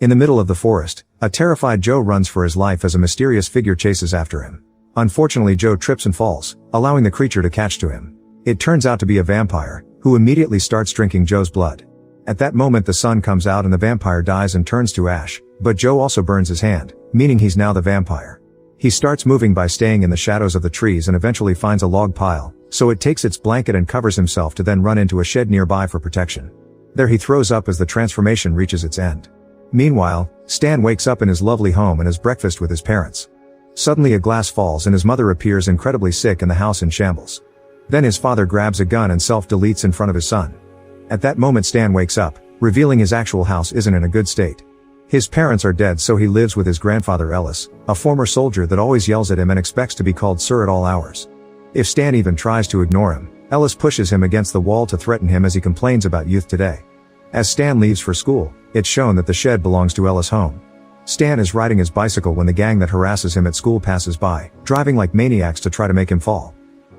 In the middle of the forest, a terrified Joe runs for his life as a mysterious figure chases after him. Unfortunately, Joe trips and falls, allowing the creature to catch to him. It turns out to be a vampire, who immediately starts drinking Joe's blood. At that moment the sun comes out and the vampire dies and turns to ash, but Joe also burns his hand, meaning he's now the vampire. He starts moving by staying in the shadows of the trees and eventually finds a log pile, so it takes its blanket and covers himself to then run into a shed nearby for protection. There he throws up as the transformation reaches its end. Meanwhile, Stan wakes up in his lovely home and has breakfast with his parents. Suddenly a glass falls and his mother appears incredibly sick and the house in shambles. Then his father grabs a gun and self-deletes in front of his son. At that moment Stan wakes up, revealing his actual house isn't in a good state. His parents are dead, so he lives with his grandfather Ellis, a former soldier that always yells at him and expects to be called sir at all hours. If Stan even tries to ignore him, Ellis pushes him against the wall to threaten him as he complains about youth today. As Stan leaves for school, it's shown that the shed belongs to Ellis' home. Stan is riding his bicycle when the gang that harasses him at school passes by, driving like maniacs to try to make him fall.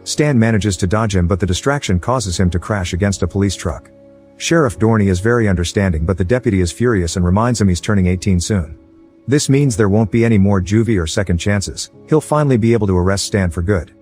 Stan manages to dodge him, but the distraction causes him to crash against a police truck. Sheriff Dorney is very understanding, but the deputy is furious and reminds him he's turning 18 soon. This means there won't be any more juvie or second chances. He'll finally be able to arrest Stan for good.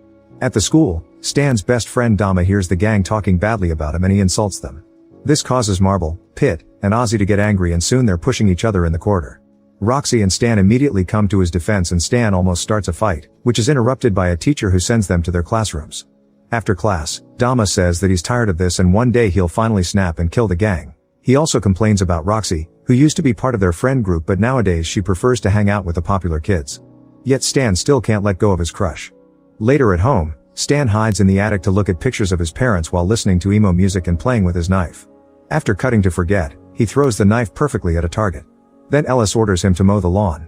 At the school, Stan's best friend Dama hears the gang talking badly about him and he insults them. This causes Marble, Pit, and Ozzy to get angry and soon they're pushing each other in the corridor. Roxy and Stan immediately come to his defense and Stan almost starts a fight, which is interrupted by a teacher who sends them to their classrooms. After class, Dama says that he's tired of this and one day he'll finally snap and kill the gang. He also complains about Roxy, who used to be part of their friend group but nowadays she prefers to hang out with the popular kids. Yet Stan still can't let go of his crush. Later at home, Stan hides in the attic to look at pictures of his parents while listening to emo music and playing with his knife. After cutting to forget, he throws the knife perfectly at a target. Then Ellis orders him to mow the lawn.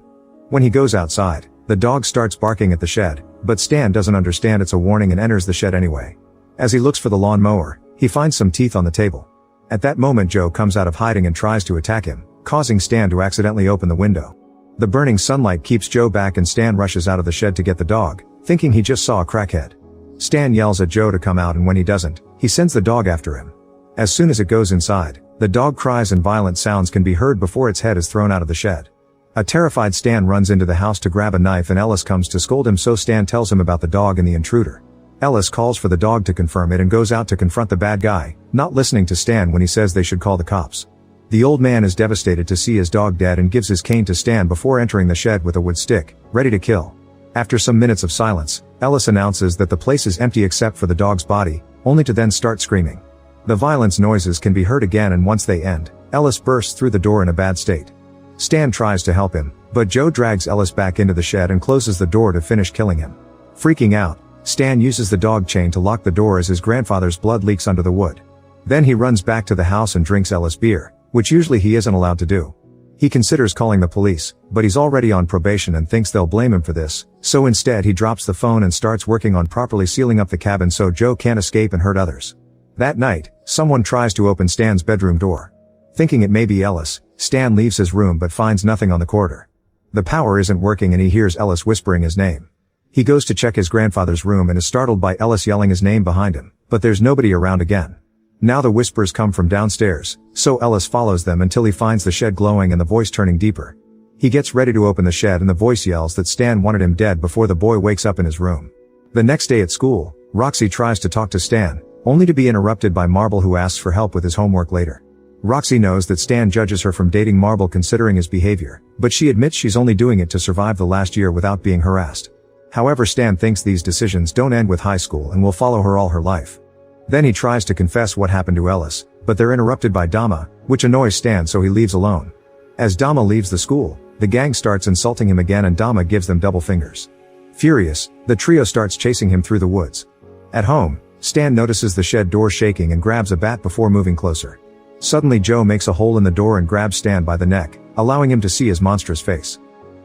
When he goes outside, the dog starts barking at the shed, but Stan doesn't understand it's a warning and enters the shed anyway. As he looks for the lawn mower, he finds some teeth on the table. At that moment Joe comes out of hiding and tries to attack him, causing Stan to accidentally open the window. The burning sunlight keeps Joe back and Stan rushes out of the shed to get the dog, thinking he just saw a crackhead. Stan yells at Joe to come out and when he doesn't, he sends the dog after him. As soon as it goes inside, the dog cries and violent sounds can be heard before its head is thrown out of the shed. A terrified Stan runs into the house to grab a knife and Ellis comes to scold him, so Stan tells him about the dog and the intruder. Ellis calls for the dog to confirm it and goes out to confront the bad guy, not listening to Stan when he says they should call the cops. The old man is devastated to see his dog dead and gives his cane to Stan before entering the shed with a wood stick, ready to kill. After some minutes of silence, Ellis announces that the place is empty except for the dog's body, only to then start screaming. The violence noises can be heard again and once they end, Ellis bursts through the door in a bad state. Stan tries to help him, but Joe drags Ellis back into the shed and closes the door to finish killing him. Freaking out, Stan uses the dog chain to lock the door as his grandfather's blood leaks under the wood. Then he runs back to the house and drinks Ellis beer, which usually he isn't allowed to do. He considers calling the police, but he's already on probation and thinks they'll blame him for this, so instead he drops the phone and starts working on properly sealing up the cabin so Joe can't escape and hurt others. That night, someone tries to open Stan's bedroom door. Thinking it may be Ellis, Stan leaves his room but finds nothing on the corridor. The power isn't working and he hears Ellis whispering his name. He goes to check his grandfather's room and is startled by Ellis yelling his name behind him, but there's nobody around again. Now the whispers come from downstairs, so Ellis follows them until he finds the shed glowing and the voice turning deeper. He gets ready to open the shed and the voice yells that Stan wanted him dead before the boy wakes up in his room. The next day at school, Roxy tries to talk to Stan, only to be interrupted by Marble, who asks for help with his homework later. Roxy knows that Stan judges her from dating Marble considering his behavior, but she admits she's only doing it to survive the last year without being harassed. However, Stan thinks these decisions don't end with high school and will follow her all her life. Then he tries to confess what happened to Ellis, but they're interrupted by Dama, which annoys Stan, so he leaves alone. As Dama leaves the school, the gang starts insulting him again and Dama gives them double fingers. Furious, the trio starts chasing him through the woods. At home, Stan notices the shed door shaking and grabs a bat before moving closer. Suddenly Joe makes a hole in the door and grabs Stan by the neck, allowing him to see his monstrous face.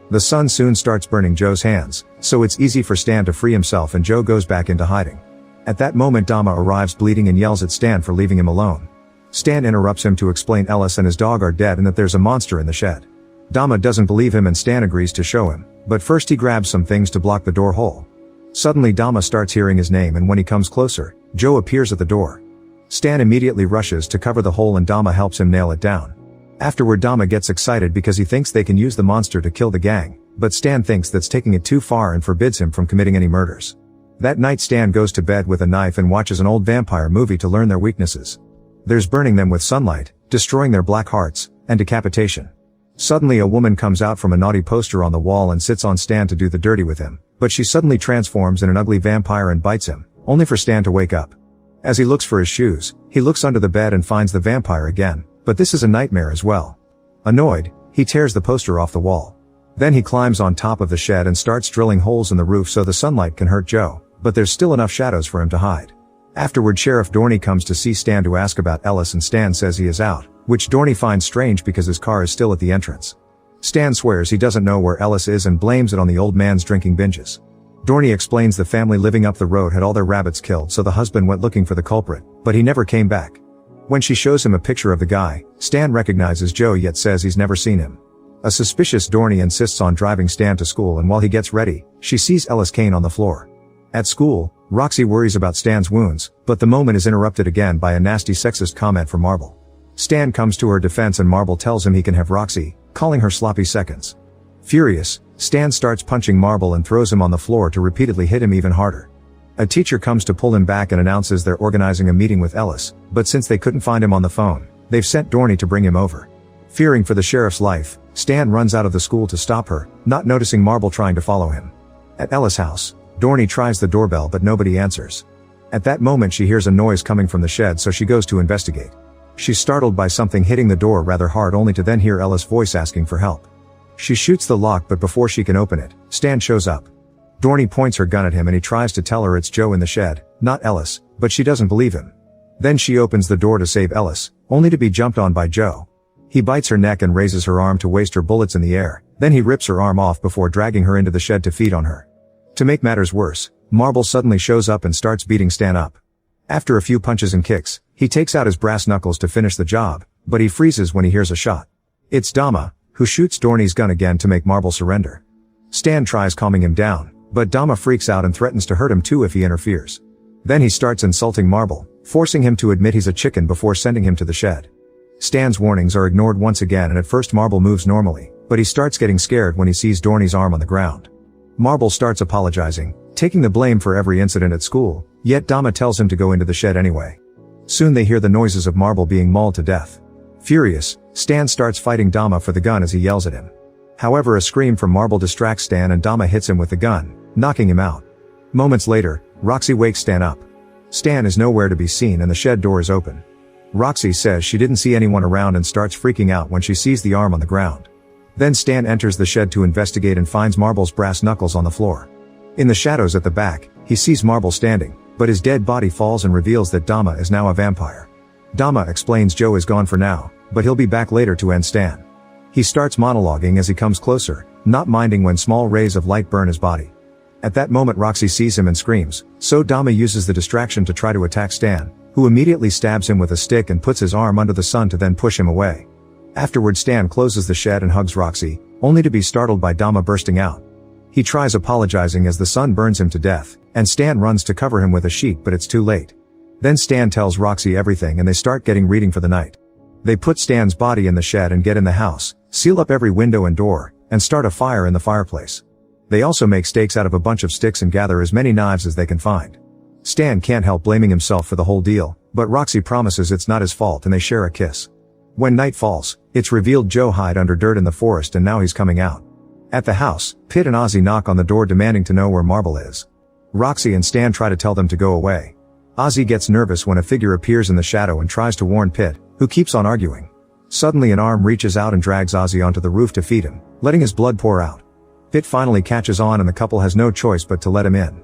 The sun soon starts burning Joe's hands, so it's easy for Stan to free himself and Joe goes back into hiding. At that moment Dama arrives bleeding and yells at Stan for leaving him alone. Stan interrupts him to explain Ellis and his dog are dead and that there's a monster in the shed. Dama doesn't believe him and Stan agrees to show him, but first he grabs some things to block the door hole. Suddenly Dama starts hearing his name and when he comes closer, Joe appears at the door. Stan immediately rushes to cover the hole and Dama helps him nail it down. Afterward, Dama gets excited because he thinks they can use the monster to kill the gang, but Stan thinks that's taking it too far and forbids him from committing any murders. That night, Stan goes to bed with a knife and watches an old vampire movie to learn their weaknesses. There's burning them with sunlight, destroying their black hearts, and decapitation. Suddenly a woman comes out from a naughty poster on the wall and sits on Stan to do the dirty with him, but she suddenly transforms in an ugly vampire and bites him, only for Stan to wake up. As he looks for his shoes, he looks under the bed and finds the vampire again, but this is a nightmare as well. Annoyed, he tears the poster off the wall. Then he climbs on top of the shed and starts drilling holes in the roof so the sunlight can hurt Joe, but there's still enough shadows for him to hide. Afterward, Sheriff Dorney comes to see Stan to ask about Ellis, and Stan says he is out, which Dorney finds strange because his car is still at the entrance. Stan swears he doesn't know where Ellis is and blames it on the old man's drinking binges. Dorney explains the family living up the road had all their rabbits killed, so the husband went looking for the culprit, but he never came back. When she shows him a picture of the guy, Stan recognizes Joe yet says he's never seen him. A suspicious Dorney insists on driving Stan to school, and while he gets ready, she sees Ellis Kane on the floor. At school, Roxy worries about Stan's wounds, but the moment is interrupted again by a nasty sexist comment from Marble. Stan comes to her defense and Marble tells him he can have Roxy, calling her sloppy seconds. Furious, Stan starts punching Marble and throws him on the floor to repeatedly hit him even harder. A teacher comes to pull him back and announces they're organizing a meeting with Ellis, but since they couldn't find him on the phone, they've sent Dorney to bring him over. Fearing for the sheriff's life, Stan runs out of the school to stop her, not noticing Marble trying to follow him. At Ellis' house, Dorney tries the doorbell but nobody answers. At that moment she hears a noise coming from the shed, so she goes to investigate. She's startled by something hitting the door rather hard, only to then hear Ellis' voice asking for help. She shoots the lock, but before she can open it, Stan shows up. Dorney points her gun at him and he tries to tell her it's Joe in the shed, not Ellis, but she doesn't believe him. Then she opens the door to save Ellis, only to be jumped on by Joe. He bites her neck and raises her arm to waste her bullets in the air, then he rips her arm off before dragging her into the shed to feed on her. To make matters worse, Marble suddenly shows up and starts beating Stan up. After a few punches and kicks, he takes out his brass knuckles to finish the job, but he freezes when he hears a shot. It's Dama, who shoots Dorney's gun again to make Marble surrender. Stan tries calming him down, but Dama freaks out and threatens to hurt him too if he interferes. Then he starts insulting Marble, forcing him to admit he's a chicken before sending him to the shed. Stan's warnings are ignored once again, and at first Marble moves normally, but he starts getting scared when he sees Dorney's arm on the ground. Marble starts apologizing, taking the blame for every incident at school, yet Dama tells him to go into the shed anyway. Soon they hear the noises of Marble being mauled to death. Furious, Stan starts fighting Dama for the gun as he yells at him. However, a scream from Marble distracts Stan and Dama hits him with the gun, knocking him out. Moments later, Roxy wakes Stan up. Stan is nowhere to be seen and the shed door is open. Roxy says she didn't see anyone around and starts freaking out when she sees the arm on the ground. Then Stan enters the shed to investigate and finds Marble's brass knuckles on the floor. In the shadows at the back, he sees Marble standing, but his dead body falls and reveals that Dama is now a vampire. Dama explains Joe is gone for now, but he'll be back later to end Stan. He starts monologuing as he comes closer, not minding when small rays of light burn his body. At that moment Roxy sees him and screams, so Dama uses the distraction to try to attack Stan, who immediately stabs him with a stick and puts his arm under the sun to then push him away. Afterward Stan closes the shed and hugs Roxy, only to be startled by Dama bursting out. He tries apologizing as the sun burns him to death, and Stan runs to cover him with a sheet, but it's too late. Then Stan tells Roxy everything and they start getting reading for the night. They put Stan's body in the shed and get in the house, seal up every window and door, and start a fire in the fireplace. They also make stakes out of a bunch of sticks and gather as many knives as they can find. Stan can't help blaming himself for the whole deal, but Roxy promises it's not his fault and they share a kiss. When night falls, it's revealed Joe hid under dirt in the forest and now he's coming out. At the house, Pitt and Ozzy knock on the door demanding to know where Marble is. Roxy and Stan try to tell them to go away. Ozzy gets nervous when a figure appears in the shadow and tries to warn Pitt, who keeps on arguing. Suddenly an arm reaches out and drags Ozzy onto the roof to feed him, letting his blood pour out. Pitt finally catches on and the couple has no choice but to let him in.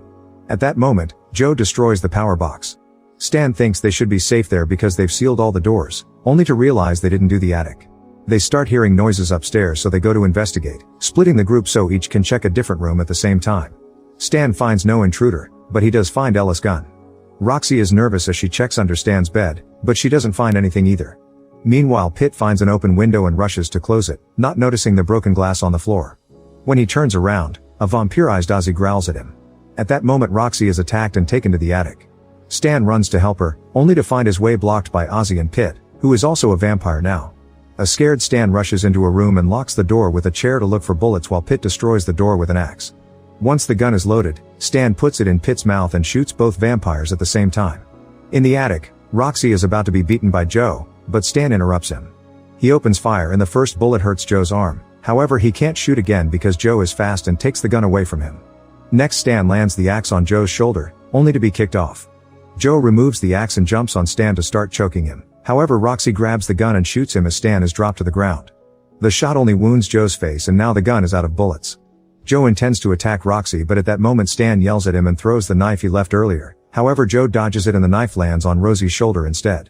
At that moment, Joe destroys the power box. Stan thinks they should be safe there because they've sealed all the doors, only to realize they didn't do the attic. They start hearing noises upstairs, so they go to investigate, splitting the group so each can check a different room at the same time. Stan finds no intruder, but he does find Ellis' gun. Roxy is nervous as she checks under Stan's bed, but she doesn't find anything either. Meanwhile, Pitt finds an open window and rushes to close it, not noticing the broken glass on the floor. When he turns around, a vampirized Ozzy growls at him. At that moment Roxy is attacked and taken to the attic. Stan runs to help her, only to find his way blocked by Ozzy and Pitt, who is also a vampire now. A scared Stan rushes into a room and locks the door with a chair to look for bullets while Pitt destroys the door with an axe. Once the gun is loaded, Stan puts it in Pitt's mouth and shoots both vampires at the same time. In the attic, Roxy is about to be beaten by Joe, but Stan interrupts him. He opens fire and the first bullet hurts Joe's arm, however he can't shoot again because Joe is fast and takes the gun away from him. Next Stan lands the axe on Joe's shoulder, only to be kicked off. Joe removes the axe and jumps on Stan to start choking him, however Roxy grabs the gun and shoots him as Stan is dropped to the ground. The shot only wounds Joe's face and now the gun is out of bullets. Joe intends to attack Roxy but at that moment Stan yells at him and throws the knife he left earlier, however Joe dodges it and the knife lands on Rosie's shoulder instead.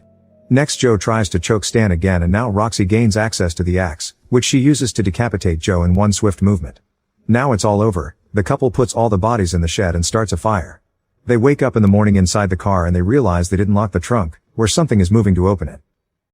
Next Joe tries to choke Stan again and now Roxy gains access to the axe, which she uses to decapitate Joe in one swift movement. Now it's all over, the couple puts all the bodies in the shed and starts a fire. They wake up in the morning inside the car and they realize they didn't lock the trunk, where something is moving to open it.